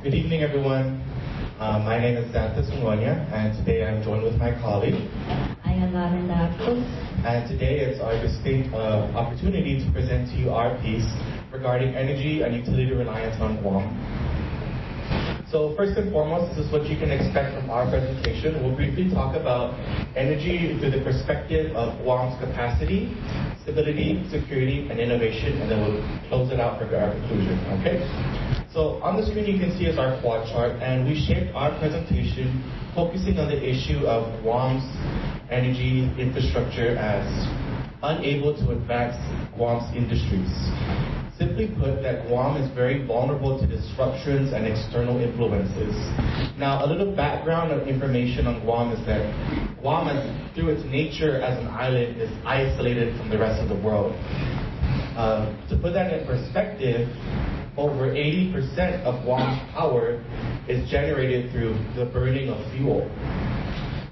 Good evening, everyone. My name is Xanthus Manglona, and today I'm joined with my colleague. I am Larenda Ardos. And today it's our distinct opportunity to present to you our piece regarding energy and utility reliance on Guam. So first and foremost, this is what you can expect from our presentation. We'll briefly talk about energy through the perspective of Guam's capacity, stability, security, and innovation, and then we'll close it out for our conclusion, okay? So on the screen you can see is our quad chart, and we shaped our presentation focusing on the issue of Guam's energy infrastructure as unable to advance Guam's industries. Simply put, that Guam is very vulnerable to disruptions and external influences. Now, a little background of information on Guam is that Guam, through its nature as an island, is isolated from the rest of the world. To put that in perspective, over 80% of Guam's power is generated through the burning of fuel.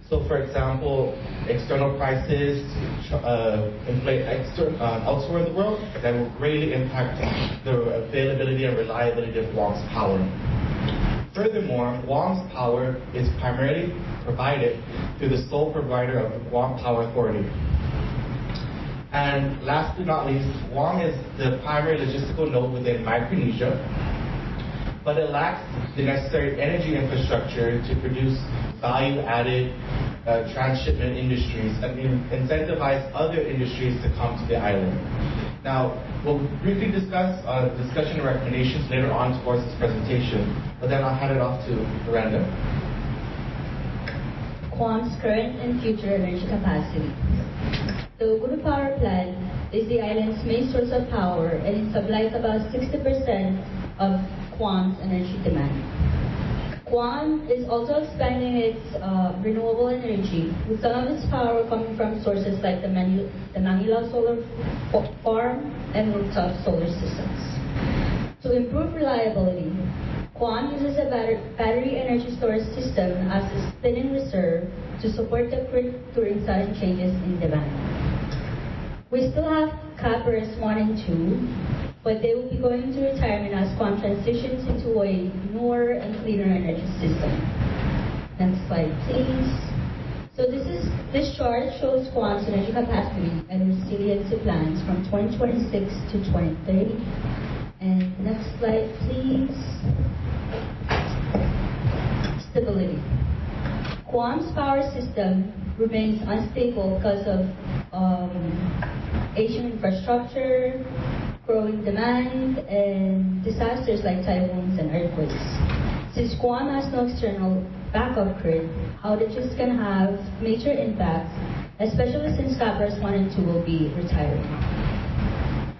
So, for example, external prices inflate elsewhere in the world, that will greatly impact the availability and reliability of Guam's power. Furthermore, Guam's power is primarily provided through the sole provider of the Guam Power Authority. And last but not least, Guam is the primary logistical node within Micronesia, but it lacks the necessary energy infrastructure to produce value-added transshipment industries and incentivize other industries to come to the island. Now, we'll briefly discuss discussion and recommendations later on towards this presentation, but then I'll hand it off to Larenda. Guam's current and future energy capacity. The Guru Power Plant is the island's main source of power, and it supplies about 60% of Guam's energy demand. Guam is also expanding its renewable energy, with some of its power coming from sources like the Manglona Solar Farm and rooftop solar systems. To improve reliability, Guam uses a battery energy storage system as a spinning reserve to support the grid during sudden changes in demand. We still have Cappers 1 and 2, but they will be going into retirement as Guam transitions into a newer and cleaner energy system. Next slide, please. So this chart shows Guam's energy capacity and resiliency plans from 2026 to 2030. And next slide, please. Stability. Guam's power system remains unstable because of aging infrastructure, growing demand, and disasters like typhoons and earthquakes. Since Guam has no external backup grid, outages can have major impacts, especially since Cappers 1 and 2 will be retiring.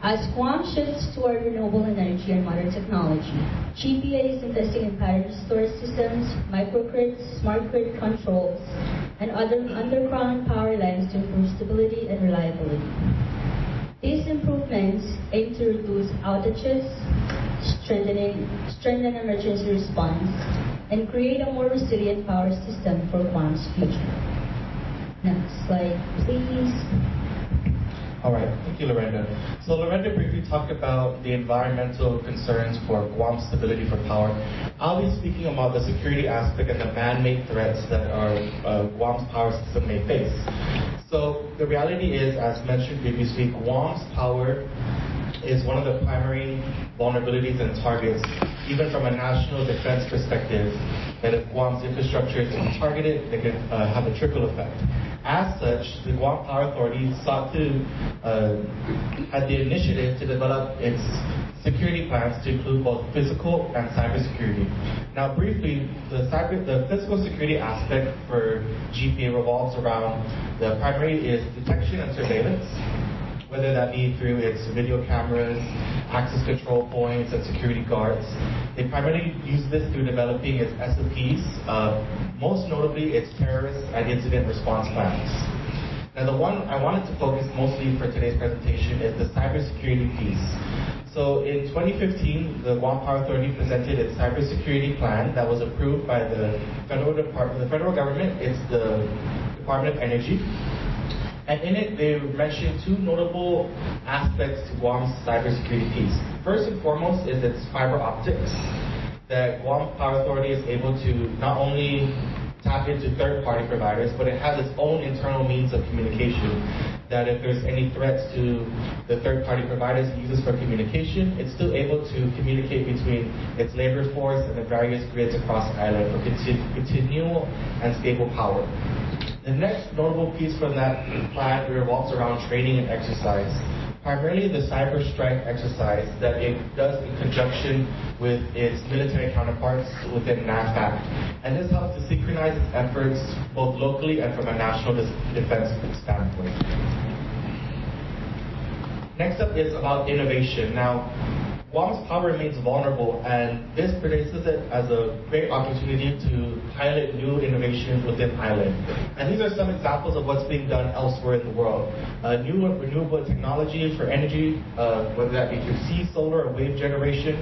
As Guam shifts toward renewable energy and modern technology, GPA is investing in battery storage systems, microgrids, smart grid controls, and other underground power lines to improve stability and reliability. These improvements aim to reduce outages, strengthen emergency response, and create a more resilient power system for Guam's future. Next slide, please. All right, thank you, Larenda. So Larenda briefly talked about the environmental concerns for Guam's stability for power. I'll be speaking about the security aspect and the man-made threats that our Guam's power system may face. So the reality is, as mentioned previously, Guam's power is one of the primary vulnerabilities and targets, even from a national defense perspective, that if Guam's infrastructure is targeted, they can have a trickle effect. As such, the Guam Power Authority sought to, had the initiative to develop its security plans to include both physical and cybersecurity. Now briefly, the physical security aspect for GPA revolves around the primary is detection and surveillance, whether that be through its video cameras, access control points, and security guards. They primarily use this through developing its SOPs, most notably its terrorist and incident response plans. Now the one I wanted to focus mostly for today's presentation is the cybersecurity piece. So in 2015, the Guam Power Authority presented its cybersecurity plan that was approved by the federal government. It's the Department of Energy. And in it, they mentioned two notable aspects to Guam's cybersecurity piece. First and foremost is its fiber optics. that Guam Power Authority is able to not only tap into third-party providers, but it has its own internal means of communication. That if there's any threats to the third-party providers it uses for communication, it's still able to communicate between its labor force and the various grids across the island for continual and stable power. The next notable piece from that plan revolves around training and exercise. Primarily the cyber strike exercise that it does in conjunction with its military counterparts within NAFAC. And this helps to synchronize its efforts both locally and from a national defense standpoint. Next up is about innovation. Now, Guam's power remains vulnerable, and this produces it as a great opportunity to pilot new innovations within the island. And these are some examples of what's being done elsewhere in the world. New renewable technology for energy, whether that be through sea, solar, or wave generation,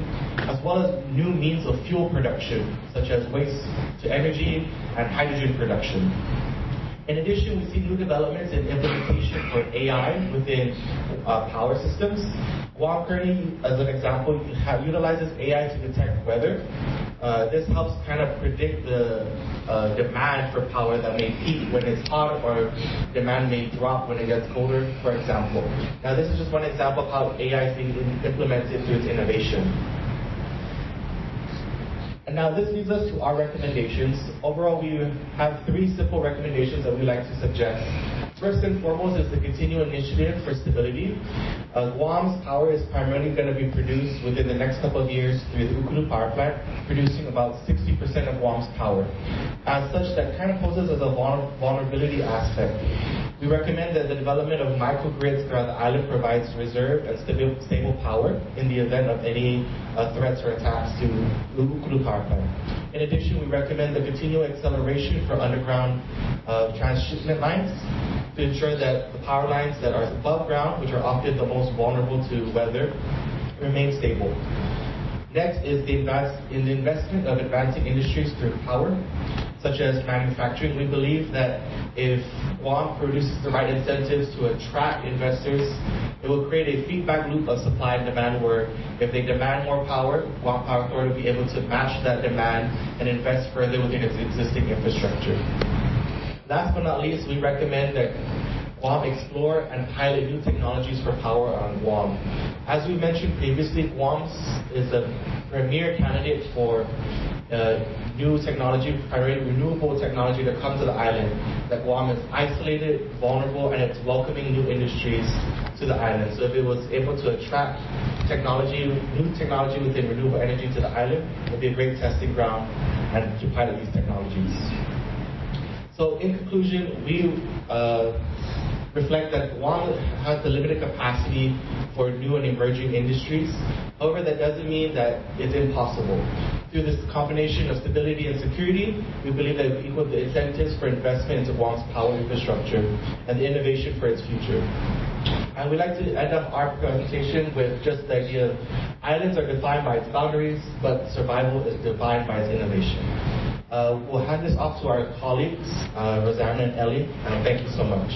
as well as new means of fuel production, such as waste to energy and hydrogen production. In addition, we see new developments in implementation for AI within power systems. Guam currently, as an example, utilizes AI to detect weather. This helps kind of predict the demand for power that may peak when it's hot, or demand may drop when it gets colder, for example. Now, this is just one example of how AI is being implemented through its innovation. And now this leads us to our recommendations. Overall, we have 3 simple recommendations that we like to suggest. First and foremost is the continued initiative for stability. Guam's power is primarily going to be produced within the next couple of years through the Ukulu power plant, producing about 60% of Guam's power. As such, that kind of poses as a vulnerability aspect. We recommend that the development of microgrids throughout the island provides reserve and stable power in the event of any threats or attacks to the Ukulu power plant. In addition, we recommend the continual acceleration for underground transshipment lines to ensure that the power lines that are above ground, which are often the most vulnerable to weather, remain stable. Next is the investment of advancing industries through power, such as manufacturing. We believe that if Guam produces the right incentives to attract investors, it will create a feedback loop of supply and demand where if they demand more power, Guam Power Authority will be able to match that demand and invest further within its existing infrastructure. Last but not least, we recommend that Guam explore and pilot new technologies for power on Guam. As we mentioned previously, Guam is a premier candidate for new technology, primarily renewable technology that comes to the island. That Guam is isolated, vulnerable, and it's welcoming new industries to the island. So if it was able to attract new technology within renewable energy to the island, it would be a great testing ground and to pilot these technologies. So in conclusion, we reflect that Guam has the limited capacity for new and emerging industries. However, that doesn't mean that it's impossible. Through this combination of stability and security, we believe that we equal the incentives for investment into Guam's power infrastructure and the innovation for its future. And we'd like to end up our presentation with just the idea of islands are defined by its boundaries, but survival is defined by its innovation. We'll hand this off to our colleagues, Rosanna and Ellie, and thank you so much.